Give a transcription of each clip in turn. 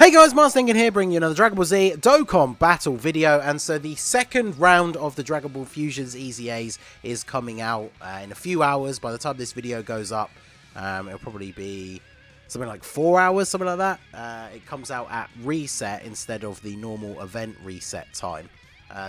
Hey guys, Marstinkin here, bringing you another Dragon Ball Z Dokkan battle video. And so the second round of the Dragon Ball Fusions EZAs is coming out in a few hours. By the time this video goes up, it'll probably be something like 4 hours, something like that. It comes out at reset instead of the normal event reset time.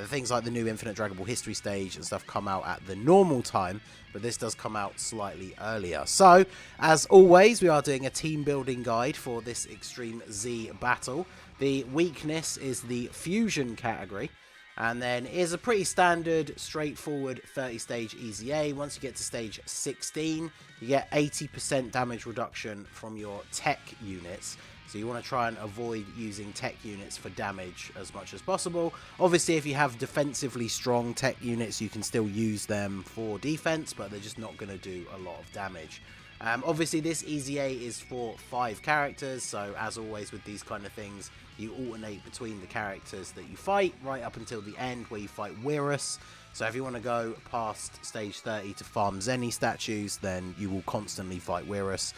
Things like the new Infinite Dragon Ball History stage and stuff come out at the normal time, but this does come out slightly earlier. So, as always, we are doing a team building guide for this Extreme Z battle. The weakness is the Fusion category, and then is a pretty standard, straightforward 30-stage EZA. Once you get to stage 16, you get 80% damage reduction from your tech units. So you want to try and avoid using tech units for damage as much as possible. Obviously, if you have defensively strong tech units, you can still use them for defense, but they're just not going to do a lot of damage. Obviously, this EZA is for 5 characters, so as always with these kind of things, you alternate between the characters that you fight right up until the end where you fight Wirus. So if you want to go past stage 30 to farm Zeni statues, then you will constantly fight Wirus.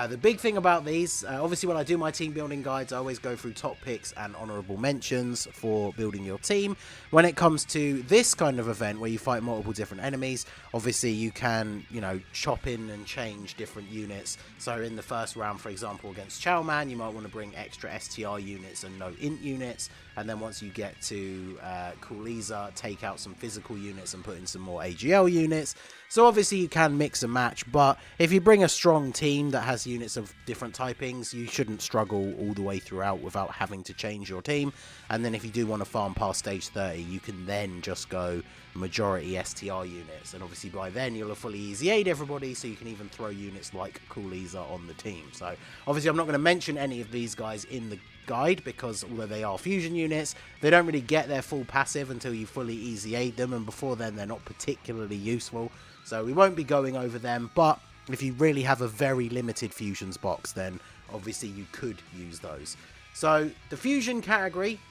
The big thing about these, obviously when I do my team building guides, I always go through top picks and honourable mentions for building your team. When it comes to this kind of event where you fight multiple different enemies, obviously you can, chop in and change different units. So in the first round, for example, against Chowman, you might want to bring extra STR units and no int units. And then once you get to Cooliza, take out some physical units and put in some more AGL units. So obviously you can mix and match, but if you bring a strong team that has units of different typings, you shouldn't struggle all the way throughout without having to change your team. And then if you do want to farm past stage 30, you can then just go majority STR units. And obviously by then you'll have fully EZA'd everybody, so you can even throw units like Cooliza on the team. So obviously I'm not going to mention any of these guys in the guide, because although they are fusion units, they don't really get their full passive until you fully EZA'd them, and before then they're not particularly useful. So we won't be going over them, but if you really have a very limited fusions box, then obviously you could use those. So the fusion category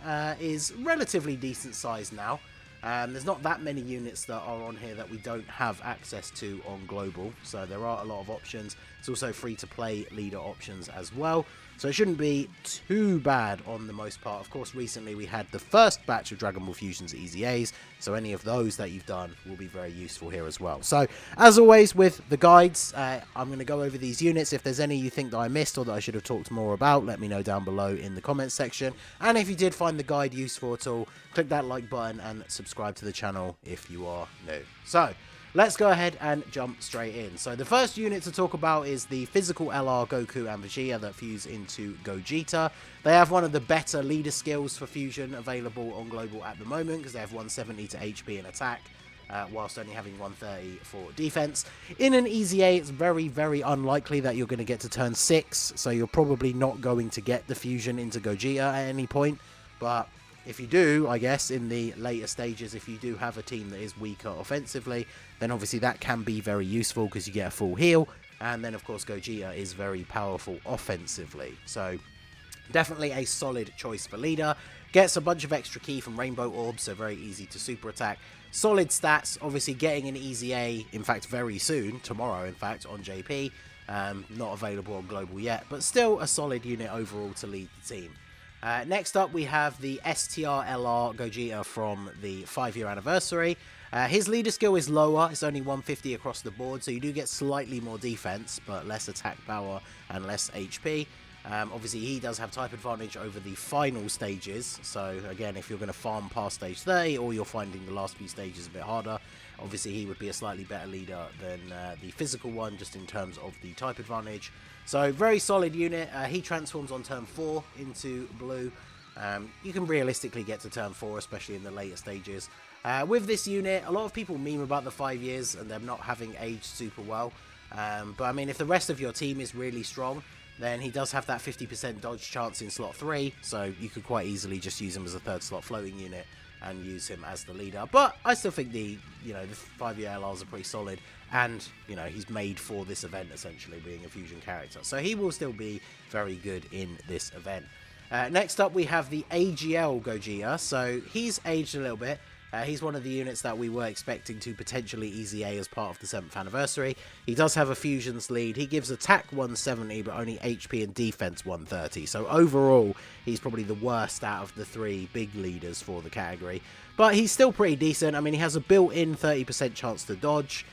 is relatively decent size now. There's not that many units that are on here that we don't have access to on global, so there are a lot of options. It's also free to play leader options as well, so it shouldn't be too bad on the most part. Of course, recently we had the first batch of Dragon Ball Fusions EZAs, so any of those that you've done will be very useful here as well. So as always with the guides, I'm going to go over these units. If there's any you think that I missed or that I should have talked more about, let me know down below in the comments section. And if you did find the guide useful at all, click that like button and subscribe to the channel if you are new. So let's go ahead and jump straight in. So the first unit to talk about is the physical LR Goku and Vegeta that fuse into Gogeta. They have one of the better leader skills for fusion available on global at the moment, because they have 170 to HP and attack, whilst only having 130 for defense. In an EZA, it's very, very unlikely that you're going to get to turn 6, so you're probably not going to get the fusion into Gogeta at any point. But if you do, I guess, in the later stages, if you do have a team that is weaker offensively, then obviously that can be very useful because you get a full heal. And then, of course, Gogeta is very powerful offensively. So definitely a solid choice for leader. Gets a bunch of extra ki from Rainbow Orbs, so very easy to super attack. Solid stats, obviously getting an EZA, in fact, very soon, tomorrow, in fact, on JP. Not available on global yet, but still a solid unit overall to lead the team. Next up, we have the STR-LR Gogeta from the 5-year anniversary. His leader skill is lower. It's only 150 across the board, so you do get slightly more defense, but less attack power and less HP. Obviously, he does have type advantage over the final stages. So, again, if you're going to farm past stage 30 or you're finding the last few stages a bit harder, obviously he would be a slightly better leader than the physical one, just in terms of the type advantage. So, very solid unit. He transforms on turn 4 into blue. You can realistically get to turn 4, especially in the later stages. With this unit, a lot of people meme about the 5 years and them not having aged super well. But, I mean, if the rest of your team is really strong, then he does have that 50% dodge chance in slot 3, so you could quite easily just use him as a 3rd slot floating unit and use him as the leader. But I still think the 5-year LRs are pretty solid, and he's made for this event, essentially being a fusion character, so he will still be very good in this event. Next up, we have the AGL Gogeta. So he's aged a little bit. He's one of the units that we were expecting to potentially easy A as part of the 7th anniversary. He does have a fusions lead. He gives attack 170, but only HP and defense 130. So overall, he's probably the worst out of the 3 big leaders for the category. But he's still pretty decent. I mean, he has a built-in 30% chance to dodge.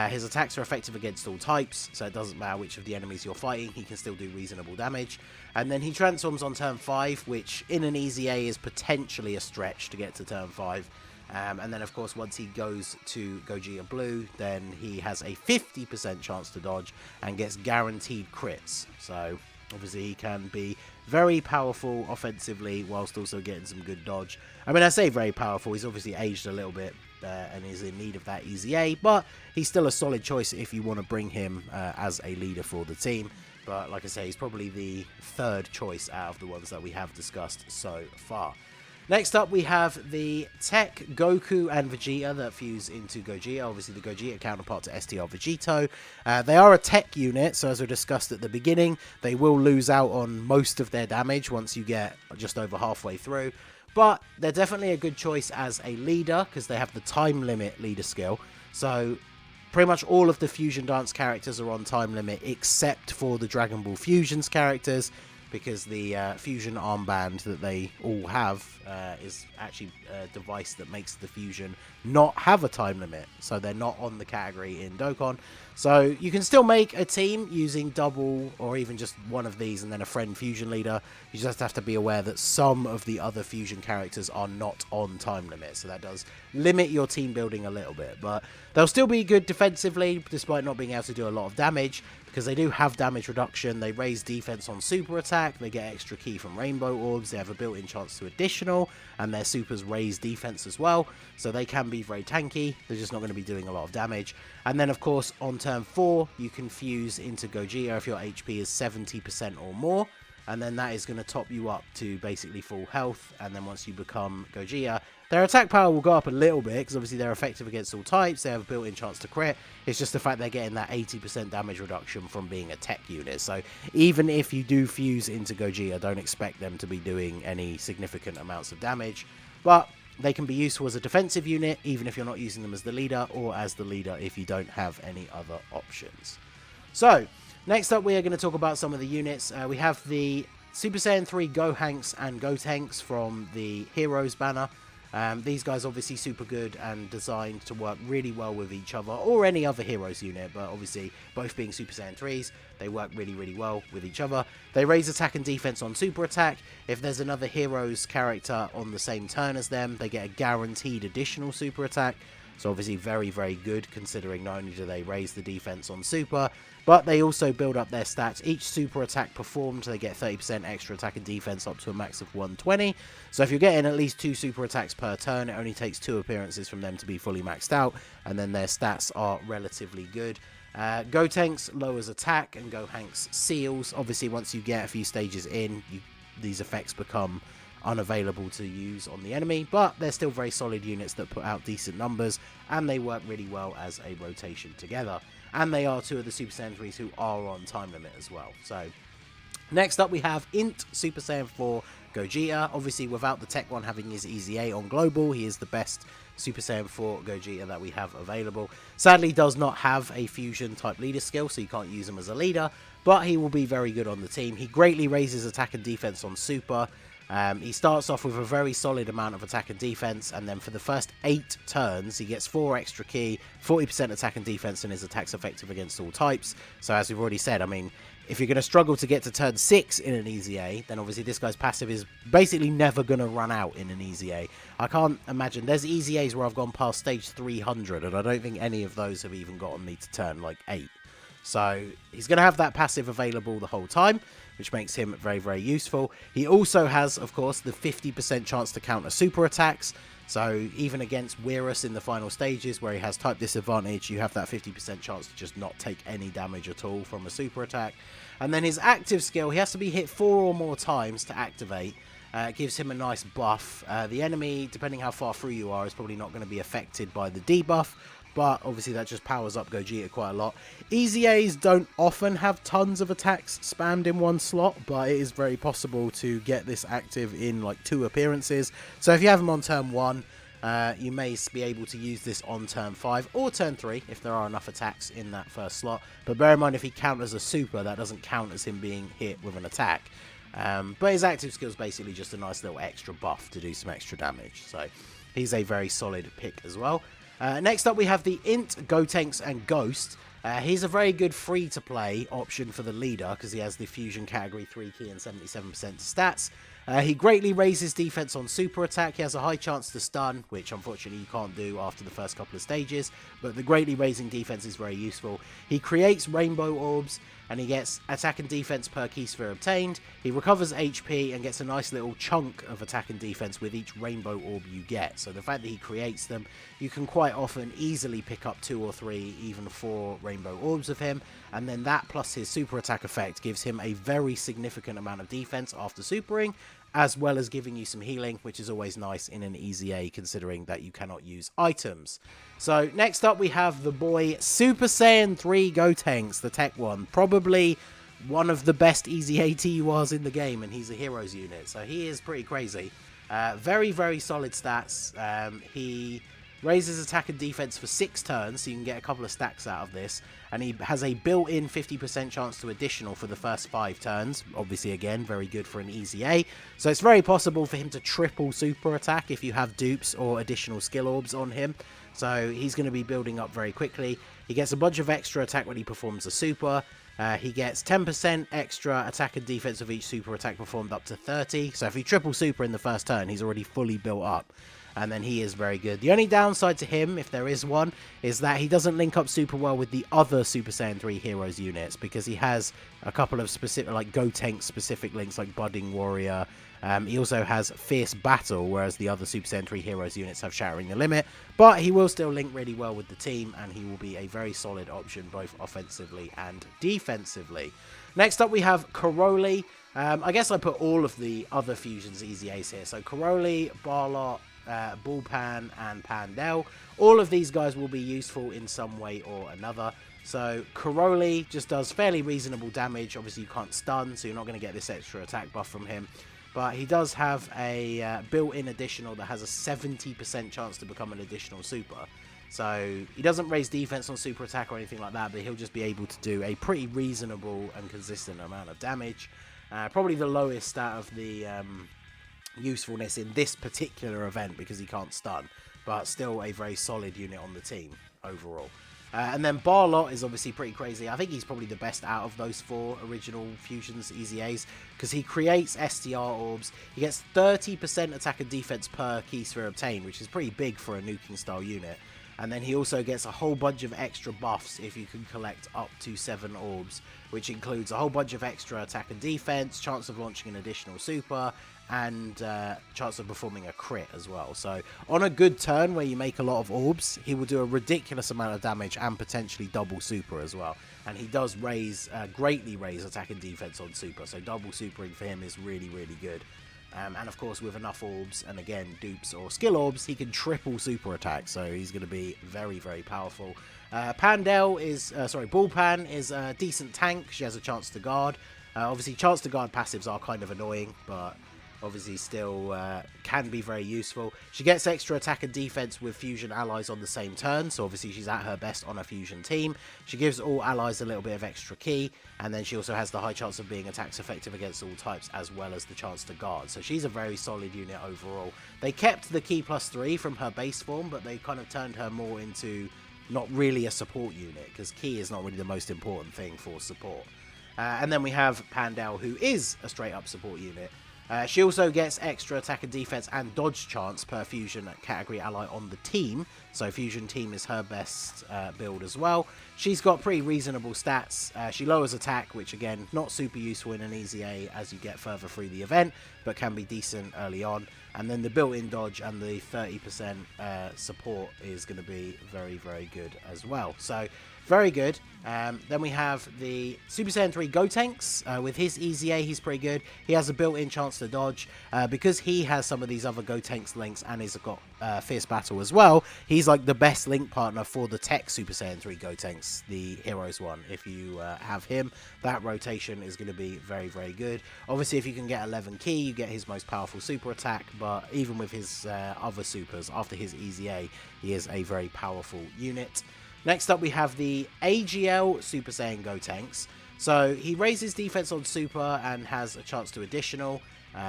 His attacks are effective against all types, so it doesn't matter which of the enemies you're fighting, he can still do reasonable damage. And then he transforms on turn 5, which in an easy A is potentially a stretch to get to turn 5. And then, of course, once he goes to Gogeta Blue, then he has a 50% chance to dodge and gets guaranteed crits. So, obviously, he can be very powerful offensively whilst also getting some good dodge. I mean, I say very powerful, he's obviously aged a little bit and is in need of that easy A, but he's still a solid choice if you want to bring him as a leader for the team. But like I say, he's probably the 3rd choice out of the ones that we have discussed so far. Next up, we have the Tech Goku and Vegeta that fuse into Gogeta. Obviously, the Gogeta counterpart to STR Vegito. They are a tech unit, so as we discussed at the beginning, they will lose out on most of their damage once you get just over halfway through. But they're definitely a good choice as a leader because they have the time limit leader skill. So pretty much all of the Fusion Dance characters are on time limit except for the Dragon Ball Fusions characters, because the fusion armband that they all have is actually a device that makes the fusion not have a time limit, so they're not on the category in Dokkan. So you can still make a team using double or even just one of these and then a friend fusion leader. You just have to be aware that some of the other fusion characters are not on time limit, so that does limit your team building a little bit, but they'll still be good defensively despite not being able to do a lot of damage, because they do have damage reduction. They raise defense on super attack, they get extra key from rainbow orbs, they have a built-in chance to additional, and their supers raise defense as well, so they can be very tanky. They're just not going to be doing a lot of damage. And then of course on turn 4 you can fuse into Gogeta if your HP is 70% or more, and then that is going to top you up to basically full health. And then once you become Gogeta, their attack power will go up a little bit because obviously they're effective against all types, they have a built-in chance to crit. It's just the fact they're getting that 80% damage reduction from being a tech unit. So even if you do fuse into Gogeta, don't expect them to be doing any significant amounts of damage, but they can be useful as a defensive unit even if you're not using them as the leader, or as the leader if you don't have any other options. So next up, we are going to talk about some of the units. We have the Super Saiyan 3 Gohanks and Gotenks from the Heroes banner. These guys obviously super good and designed to work really well with each other, or any other Heroes unit, but obviously both being Super Saiyan 3s, they work really well with each other. They raise attack and defense on super attack. If there's another Heroes character on the same turn as them, they get a guaranteed additional super attack. So obviously very good, considering not only do they raise the defense on super, but they also build up their stats. Each super attack performed, they get 30% extra attack and defense up to a max of 120. So if you're getting at least 2 super attacks per turn, it only takes 2 appearances from them to be fully maxed out, and then their stats are relatively good. Gotenks lowers attack and Gohanks seals. Obviously once you get a few stages in, these effects become unavailable to use on the enemy, but they're still very solid units that put out decent numbers, and they work really well as a rotation together. And they are 2 of the Super Saiyan 3s who are on time limit as well. So next up we have Int Super Saiyan 4 Gogeta. Obviously without the tech one having his easy A on global, he is the best Super Saiyan 4 Gogeta that we have available. Sadly does not have a fusion type leader skill, so you can't use him as a leader, but he will be very good on the team. He greatly raises attack and defense on super. He starts off with a very solid amount of attack and defense, and then for the first 8 turns he gets 4 extra key, 40% attack and defense, and his attack's effective against all types. So as we've already said, I mean, if you're going to struggle to get to turn 6 in an easy A, then obviously this guy's passive is basically never going to run out in an easy A. I can't imagine, there's easy A's where I've gone past stage 300 and I don't think any of those have even gotten me to turn like 8. So he's going to have that passive available the whole time, which makes him very useful. He also has, of course, the 50% chance to counter super attacks. So even against Weirus in the final stages where he has type disadvantage, you have that 50% chance to just not take any damage at all from a super attack. And then his active skill, he has to be hit 4 or more times to activate. It gives him a nice buff. The enemy, depending how far through you are, is probably not going to be affected by the debuff, but obviously that just powers up Gogeta quite a lot. Easy A's don't often have tons of attacks spammed in one slot, but it is very possible to get this active in like 2 appearances. So if you have him on turn 1, You may be able to use this on turn 5 or turn 3 if there are enough attacks in that first slot. But bear in mind, if he counters a super, that doesn't count as him being hit with an attack. But his active skill is basically just a nice little extra buff to do some extra damage. So he's a very solid pick as well. Next up, we have the Int, Gotenks, and Ghost. He's a very good free-to-play option for the leader because he has the Fusion Category 3 key and 77% stats. He greatly raises defense on super attack. He has a high chance to stun, which unfortunately you can't do after the first couple of stages, but the greatly raising defense is very useful. He creates rainbow orbs, and he gets attack and defense per key sphere obtained. He recovers HP and gets a nice little chunk of attack and defense with each rainbow orb you get. So the fact that he creates them, you can quite often easily pick up 2 or 3, even 4 rainbow orbs of him, and then that plus his super attack effect gives him a very significant amount of defense after supering, as well as giving you some healing, which is always nice in an easy A, considering that you cannot use items. So next up we have the boy Super Saiyan 3 Gotenks, the tech one. Probably one of the best easy A TURs in the game, and he's a heroes unit, so he is pretty crazy. Very, very solid stats. He raises attack and defense for 6 turns, so you can get a couple of stacks out of this. And he has a built-in 50% chance to additional for the first 5 turns. Obviously, again, very good for an easy A. So it's very possible for him to triple super attack if you have dupes or additional skill orbs on him. So he's going to be building up very quickly. He gets a bunch of extra attack when he performs a super. He gets 10% extra attack and defense of each super attack performed up to 30. So if he triple super in the first turn, he's already fully built up. And then he is very good. The only downside to him, if there is one, is that he doesn't link up super well with the other Super Saiyan 3 Heroes units, because he has a couple of specific, like Gotenks specific links, like Budding Warrior. He also has Fierce Battle, whereas the other Super Saiyan 3 Heroes units have Shattering the Limit. But he will still link really well with the team, and he will be a very solid option both offensively and defensively. Next up, we have Karoli. I guess I put all of the other fusions easy ace here. So Karoli, Barlot, Bullpan, and Pandel. All of these guys will be useful in some way or another. So Karoli just does fairly reasonable damage. Obviously you can't stun, so you're not going to get this extra attack buff from him. But he does have a built-in additional that has a 70% chance to become an additional super. So he doesn't raise defense on super attack or anything like that, but he'll just be able to do a pretty reasonable and consistent amount of damage. Probably the lowest out of the usefulness in this particular event because he can't stun, but still a very solid unit on the team overall. And then Barlot is obviously pretty crazy. I think he's probably the best out of those 4 original fusions easy A's because he creates STR orbs. He gets 30% attack and defense per key sphere obtained, which is pretty big for a nuking style unit. And then he also gets a whole bunch of extra buffs if you can collect up to 7 orbs, which includes a whole bunch of extra attack and defense, chance of launching an additional super, and chance of performing a crit as well. So on a good turn where you make a lot of orbs, he will do a ridiculous amount of damage and potentially double super as well. And he does greatly raise attack and defense on super, so double supering for him is really, really good. And of course, with enough orbs, and again, dupes or skill orbs, he can triple super attack, so he's going to be very, very powerful. Bullpan is a decent tank. She has a chance to guard. Obviously, chance to guard passives are kind of annoying, but obviously still can be very useful. She gets extra attack and defense with fusion allies on the same turn, so obviously she's at her best on a fusion team. She gives all allies a little bit of extra key, and then she also has the high chance of being attacks effective against all types, as well as the chance to guard. So she's a very solid unit overall. They kept the key +3 from her base form, but they kind of turned her more into not really a support unit, because key is not really the most important thing for support. And then we have Pandel, who is a straight up support unit. She also gets extra attack and defense and dodge chance per fusion category ally on the team. So fusion team is her best build as well. She's got pretty reasonable stats. She lowers attack, which again, not super useful in an easy A as you get further through the event, but can be decent early on. And then the built-in dodge and the 30% support is going to be very, very good as well. So very good. Then we have the Super Saiyan 3 Gotenks. With his Easy A, he's pretty good. He has a built-in chance to dodge. Because he has some of these other Gotenks links and he's got Fierce Battle as well, he's like the best link partner for the Tech Super Saiyan 3 Gotenks, the Heroes one. If you have him, that rotation is going to be very, very good. Obviously, if you can get 11 Ki, you get his most powerful super attack, but even with his other supers, after his Easy A, he is a very powerful unit. Next up, we have the AGL Super Saiyan Gotenks. So he raises defense on super and has a chance to additional.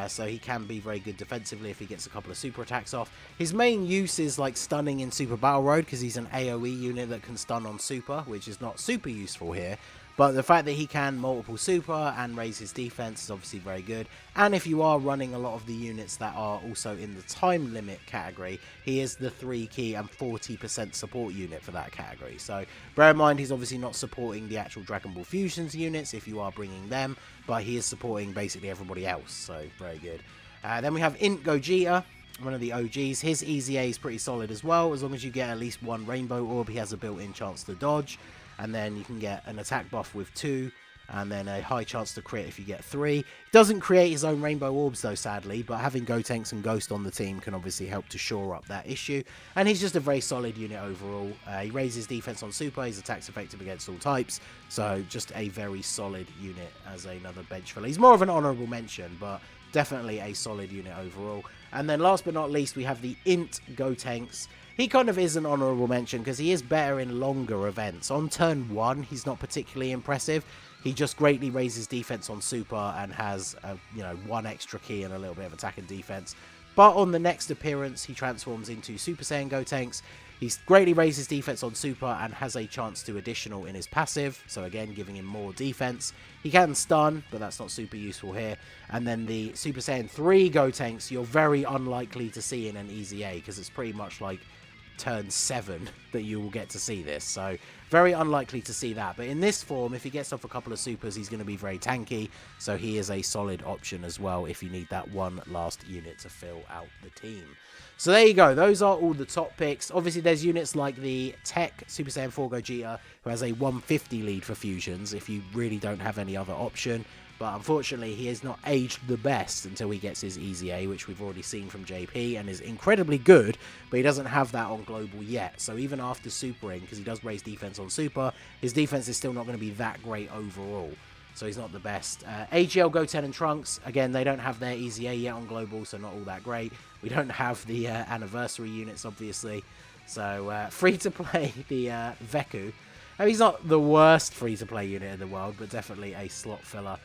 So he can be very good defensively if he gets a couple of super attacks off. His main use is like stunning in Super Battle Road because he's an AoE unit that can stun on super, which is not super useful here. But the fact that he can multiple super and raise his defense is obviously very good. And if you are running a lot of the units that are also in the time limit category, he is the 3 Ki and 40% support unit for that category. So bear in mind, he's obviously not supporting the actual Dragon Ball Fusions units if you are bringing them, but he is supporting basically everybody else. So very good. Then we have Int Gogeta, one of the OGs. His Easy A is pretty solid as well. As long as you get at least one Rainbow Orb, he has a built-in chance to dodge. And then you can get an attack buff with 2, and then a high chance to crit if you get 3. He doesn't create his own rainbow orbs though, sadly, but having Gotenks and Ghost on the team can obviously help to shore up that issue. And he's just a very solid unit overall. He raises defense on super, his attack's effective against all types, so just a very solid unit as another bench filler. He's more of an honourable mention, but definitely a solid unit overall. And then last but not least, we have the Int Gotenks. He kind of is an honourable mention because he is better in longer events. On turn 1, he's not particularly impressive. He just greatly raises defense on super and has, 1 extra Ki and a little bit of attack and defense. But on the next appearance, he transforms into Super Saiyan Gotenks. He greatly raises defense on super and has a chance to additional in his passive. So again, giving him more defense. He can stun, but that's not super useful here. And then the Super Saiyan 3 Gotenks, you're very unlikely to see in an Easy A because it's pretty much like turn 7 that you will get to see this, so very unlikely to see that. But in this form, if he gets off a couple of supers, he's going to be very tanky, so he is a solid option as well if you need that one last unit to fill out the team. So there you go, those are all the top picks. Obviously there's units like the Tech Super Saiyan 4 Gogeta, who has a 150 lead for fusions if you really don't have any other option. But unfortunately, he is not aged the best until he gets his Easy A, which we've already seen from JP, and is incredibly good, but he doesn't have that on Global yet. So even after supering, because he does raise defense on super, his defense is still not going to be that great overall. So he's not the best. AGL, Goten, and Trunks, again, they don't have their Easy A yet on Global, so not all that great. We don't have the anniversary units, obviously. So free to play the Veku. I mean, he's not the worst free to play unit in the world, but definitely a slot filler.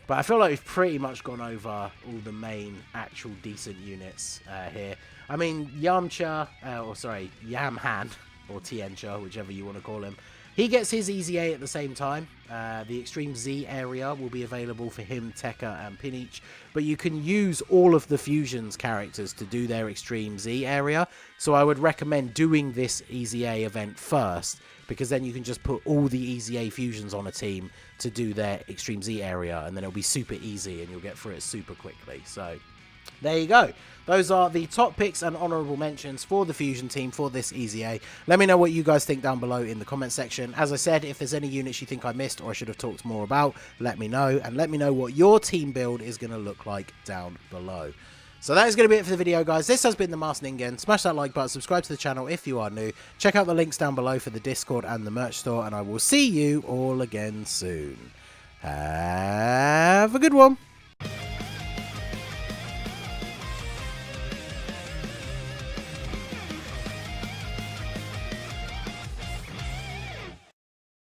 But I feel like we've pretty much gone over all the main actual decent units here. I mean, Yamcha, Yamhan, or Tiencha, whichever you want to call him, he gets his Easy A at the same time. The Extreme Z area will be available for him, Tekka, and Pinich. But you can use all of the Fusions characters to do their Extreme Z area. So I would recommend doing this Easy A event first, because then you can just put all the Easy A Fusions on a team to do their Extreme Z area, and then it'll be super easy and you'll get through it super quickly. So there you go. Those are the top picks and honourable mentions for the Fusion team for this Easy A. Let me know what you guys think down below in the comment section. As I said, if there's any units you think I missed or I should have talked more about, let me know. And let me know what your team build is going to look like down below. So that is going to be it for the video, guys. This has been the Masked Ningen. Smash that like button, subscribe to the channel if you are new. Check out the links down below for the Discord and the merch store, and I will see you all again soon. Have a good one.